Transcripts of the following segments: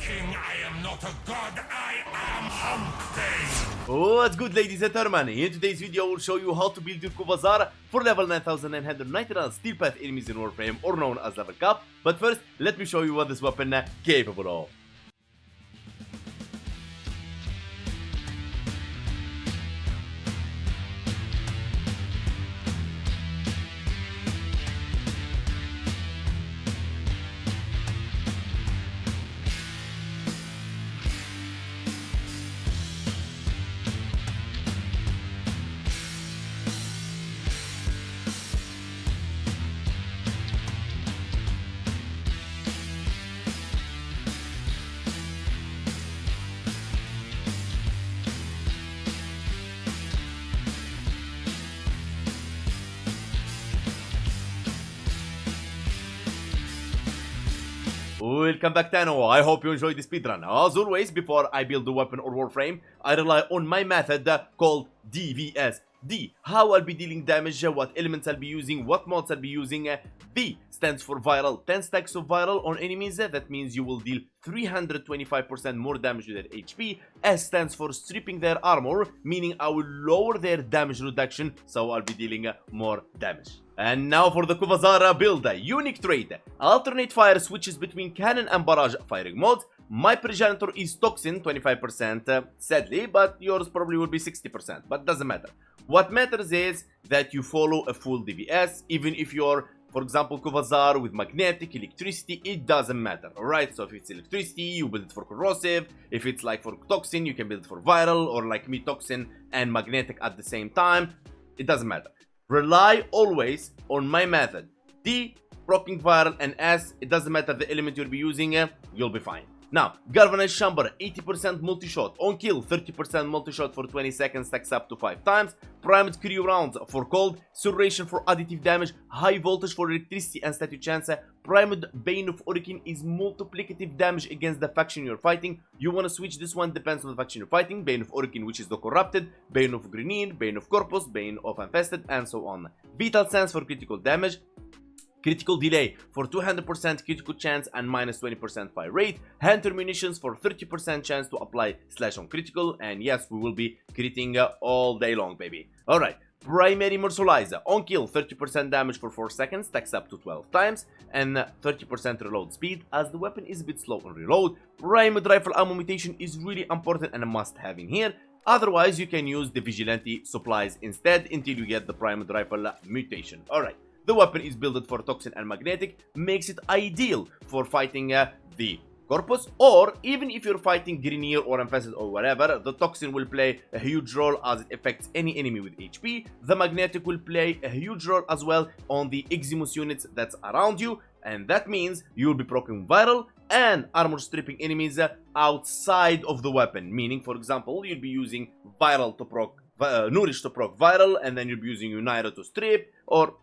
king, I am not a god, I am Hump What's good, ladies and gentlemen? In today's video, I will show you how to build your Kuva Zarr for level 9999 steel path enemies in Warframe, or known as level cap. But first, let me show you what this weapon capable of. Welcome back, Tano. I hope you enjoyed the speedrun. As always, before I build the weapon or Warframe, I rely on my method called D.V.S. D, how I'll be dealing damage, what elements I'll be using, what mods I'll be using. V stands for viral, 10 stacks of viral on enemies, that means you will deal 325% more damage to their HP. S stands for stripping their armor, meaning I will lower their damage reduction, so I'll be dealing more damage. And now for the Kuva Zarr build, unique trait, alternate fire switches between cannon and barrage firing modes. My progenitor is Toxin, 25%, sadly, but yours probably will be 60%, but doesn't matter. What matters is that you follow a full D.V.S, even if you're, for example, Kuva Zarr with magnetic, electricity, it doesn't matter, alright? So if it's electricity, you build it for corrosive. If it's like for Toxin, you can build it for viral, or like me, Toxin and magnetic at the same time. It doesn't matter. Rely always on my method. D, proccing viral, and S, it doesn't matter the element you'll be using, you'll be fine. Now, galvanized chamber, 80% multi-shot, on kill, 30% multi-shot for 20 seconds, stacks up to 5 times, primed crew rounds for cold, surration for additive damage, high voltage for electricity and statue chance, primed Bane of Orokin is multiplicative damage against the faction you're fighting. You want to switch this one, depends on the faction you're fighting. Bane of Orokin, which is the corrupted, Bane of Grenade, Bane of Corpus, Bane of Infested, and so on. Vital Sense for critical damage, critical delay for 200% critical chance and minus 20% fire rate, hunter munitions for 30% chance to apply slash on critical, and yes, we will be critting all day long, baby. Alright, primary mercilizer, on kill, 30% damage for 4 seconds, stacks up to 12 times, and 30% reload speed, as the weapon is a bit slow on reload. Primed rifle ammo mutation is really important and a must have in here. Otherwise, you can use the vigilante supplies instead until you get the primed rifle mutation. Alright. The weapon is built for Toxin and Magnetic, makes it ideal for fighting the Corpus, or even if you're fighting Grenier or Infested or whatever, the Toxin will play a huge role as it affects any enemy with HP. The Magnetic will play a huge role as well on the Eximus units that's around you, and that means you'll be proccing viral and armor stripping enemies outside of the weapon, meaning, for example, you'll be using viral to proc, nourish to proc viral, and then you'll be using Unira to strip, or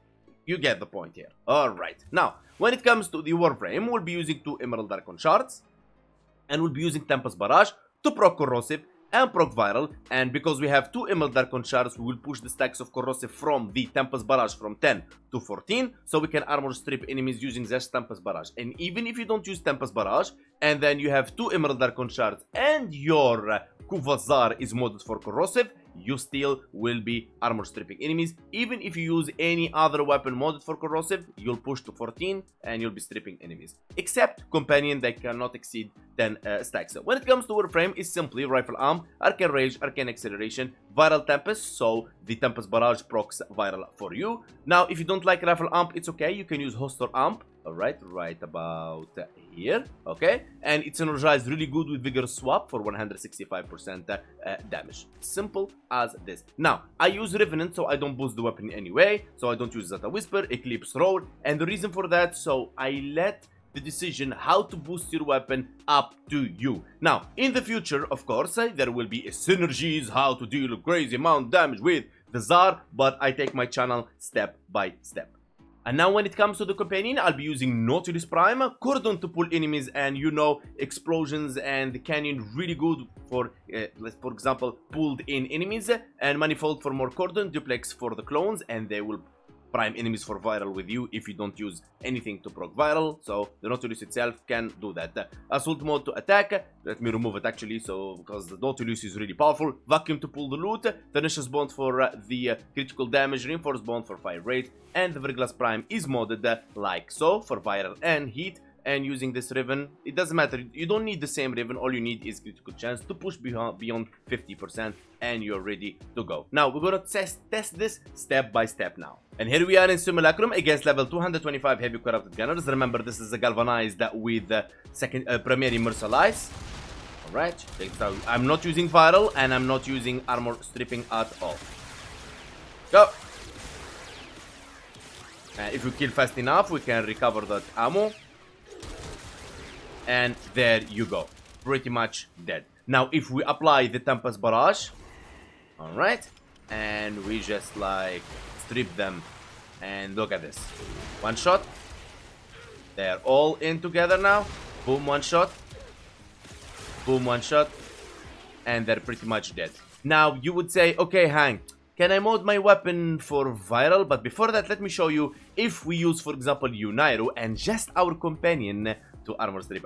you get the point here. Alright, now, when it comes to the Warframe, we'll be using 2 Emerald Archon shards, and we'll be using Tempest Barrage to proc corrosive and proc viral, and because we have 2 Emerald Archon shards, we will push the stacks of corrosive from the Tempest Barrage from 10 to 14, so we can armor strip enemies using just Tempest Barrage. And even if you don't use Tempest Barrage, and then you have 2 Emerald Archon shards, and your Kuva Zarr is modded for corrosive, you still will be armor stripping enemies. Even if you use any other weapon modded for corrosive, you'll push to 14 and you'll be stripping enemies. Except companion that cannot exceed 10 stacks. When it comes to Warframe, it's simply rifle amp, arcane rage, arcane acceleration, viral tempest, so the tempest barrage procs viral for you. Now, if you don't like rifle amp, it's okay, you can use hoster amp. Alright, right about here, okay? And it's energized really good with vigor swap for 165% damage. Simple as this. Now, I use Revenant, so I don't boost the weapon anyway, so I don't use Zeta Whisper, Eclipse Roar, and the reason for that, so I let the decision how to boost your weapon up to you. Now, in the future, of course, there will be synergies, how to deal a crazy amount of damage with the Zarr, but I take my channel step by step. And now when it comes to the companion, I'll be using Nautilus Prime, Cordon to pull enemies, and you know, explosions and the canyon really good for example, pulled in enemies, and Manifold for more Cordon, Duplex for the clones, and they will prime enemies for viral with you if you don't use anything to proc viral. So the Nautilus itself can do that. Assault mode to attack. Let me remove it actually, so because the Nautilus is really powerful. Vacuum to pull the loot. Tenacious bond for the critical damage. Reinforced bond for fire rate. And the Verglass Prime is modded like so for viral and heat. And using this Riven, it doesn't matter, you don't need the same Riven, all you need is critical chance to push beyond 50% and you're ready to go. Now, we're gonna test this step by step now. And here we are in Simulacrum against level 225 heavy corrupted gunners. Remember, this is a galvanized with primary Mercilise. Alright, I'm not using viral and I'm not using armor stripping at all. Go! And if we kill fast enough, we can recover that ammo. And there you go, pretty much dead. Now if we apply the Tempest Barrage, alright, and we just like strip them, and look at this, one shot, they're all in together now, boom, one shot, boom, one shot, and they're pretty much dead. Now you would say, okay Hank, can I mod my weapon for viral? But before that, let me show you if we use, for example, Unairo and just our companion to armor strip,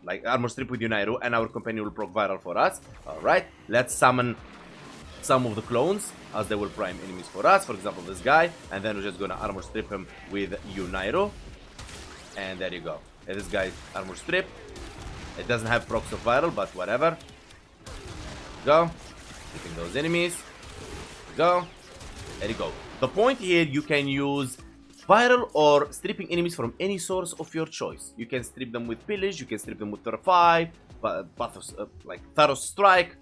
like armor strip with Unairo, and our companion will proc viral for us. Alright, let's summon some of the clones as they will prime enemies for us, for example this guy, and then we're just gonna armor strip him with Unairo. And there you go. And this guy armor strip. It doesn't have procs of viral, but whatever. Go. Hitting those enemies. Go. There you go. The point here, you can use viral or stripping enemies from any source of your choice. You can strip them with Pillage, you can strip them with Terrify, like Tharos Strike,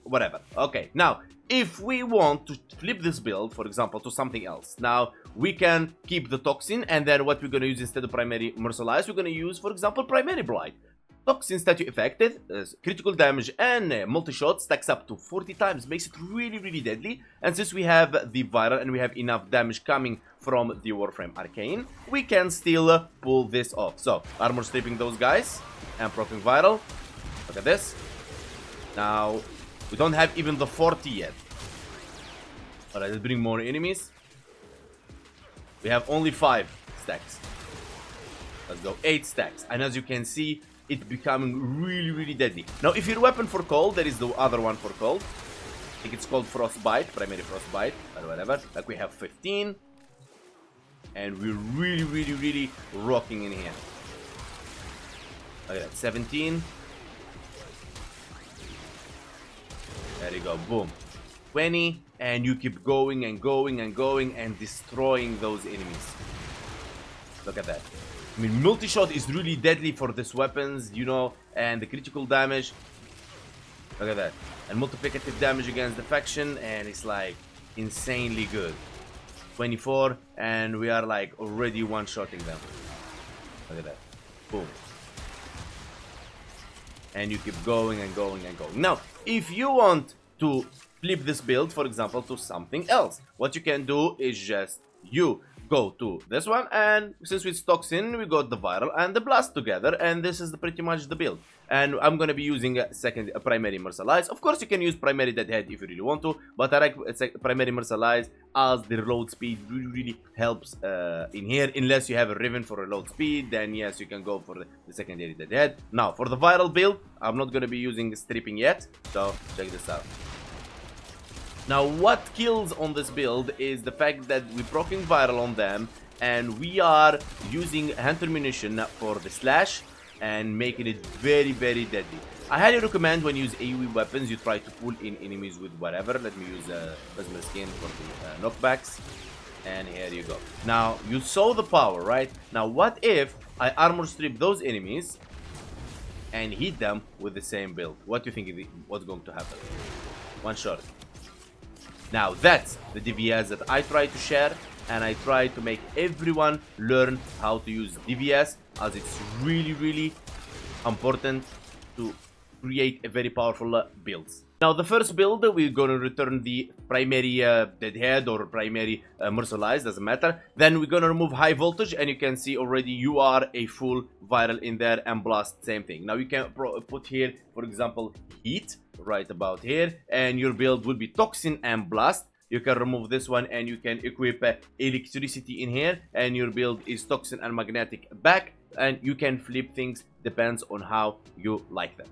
whatever. Okay, now, if we want to flip this build, for example, to something else, now we can keep the Toxin, and then what we're going to use instead of primary Mercilise, we're going to use, for example, primary Blight. Toxin statue affected, critical damage and multi-shot stacks up to 40 times, makes it really, really deadly. And since we have the viral and we have enough damage coming from the Warframe Arcane, we can still pull this off. So, armor stripping those guys and proccing viral. Look at this. Now, we don't have even the 40 yet. Alright, let's bring more enemies. We have only 5 stacks. Let's go, 8 stacks. And as you can see, it's becoming really, really deadly. Now, if your weapon for cold, there is the other one for cold. I think it's called Frostbite, primary Frostbite, or whatever. Like we have 15. And we're really, really, really rocking in here. Look at that, 17. There you go, boom. 20. And you keep going and going and going and destroying those enemies. Look at that. I mean, multi-shot is really deadly for these weapons, you know, and the critical damage. Look at that. And multiplicative damage against the faction, and it's like insanely good. 24, and we are like already one-shotting them. Look at that. Boom. And you keep going and going and going. Now, if you want to flip this build, for example, to something else, what you can do is just you go to this one, and since it's Toxin, we got the viral and the blast together, and this is pretty much the build. And I'm gonna be using a primary Mercilise. Of course, you can use primary Deadhead if you really want to, but I like primary Mercilise as the reload speed really, really helps in here. Unless you have a Riven for reload speed, then yes, you can go for the secondary Deadhead. Now, for the viral build, I'm not gonna be using stripping yet, so check this out. Now, what kills on this build is the fact that we're proccing viral on them, and we are using hunter munition for the slash and making it very, very deadly. I highly recommend when you use AoE weapons, you try to pull in enemies with whatever. Let me use Plasma Skin for the knockbacks. And here you go. Now, you saw the power, right? Now, what if I armor strip those enemies and hit them with the same build? What do you think what's going to happen? One shot. Now, that's the D.V.S. that I try to share, and I try to make everyone learn how to use D.V.S. as it's really, really important to create a very powerful builds. Now, the first build, we're going to return the primary Deadhead or primary Mercilise, doesn't matter. Then we're going to remove high voltage, and you can see already you are a full viral in there, and blast, same thing. Now, you can put here, for example, heat, right about here, and your build will be Toxin and blast. you can remove this one and you can equip electricity in here, and your build is toxin and magnetic back, and you can flip things, depends on how you like them.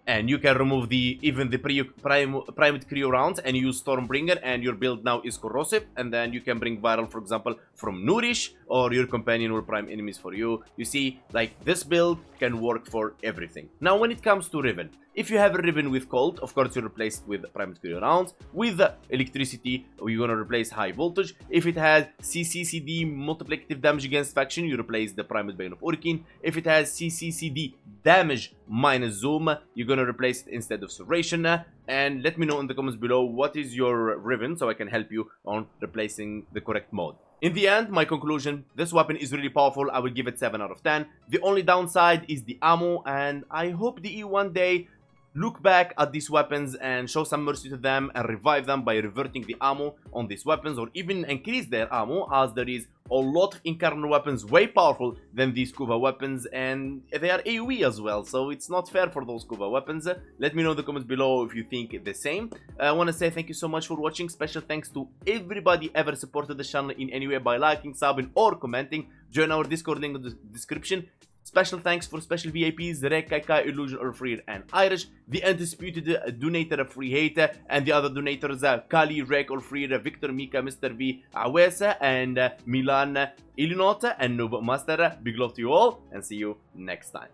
And you can remove even the primed Creo rounds and use Stormbringer, and your build now is corrosive, and then you can bring viral, for example, from Nourish, or your companion will prime enemies for you. You see, like, this build can work for everything. Now when it comes to Riven, if you have a Riven with Cold, of course you replace it with primed Creo rounds. With electricity, you're gonna replace high voltage. If it has CCCD multiplicative damage against faction, you replace the primed Bane of Urkin. If it has CCCD damage minus zoom, you're gonna replace it instead of Serration. And let me know in the comments below what is your Riven, so I can help you on replacing the correct mode. In the end, my conclusion, this weapon is really powerful. I will give it 7 out of 10. The only downside is the ammo, and I hope the E one day look back at these weapons and show some mercy to them and revive them by reverting the ammo on these weapons, or even increase their ammo, as there is a lot of incarnate weapons way powerful than these Kuva weapons, and they are AoE as well, so it's not fair for those Kuva weapons. Let me know in the comments below if you think the same. I want to say thank you so much for watching. Special thanks to everybody ever supported the channel in any way by liking, subbing, or commenting. Join our Discord link in the description. Special thanks for special VIPs, Rek, Kai, Illusion, Orfrir, and Irish. The undisputed donator, Free Hate, and the other donators, Kali, Rek, Orfrir, Victor, Mika, Mr. V, Awesa, and Milan, Ilinota, and Noob Master. Big love to you all, and see you next time.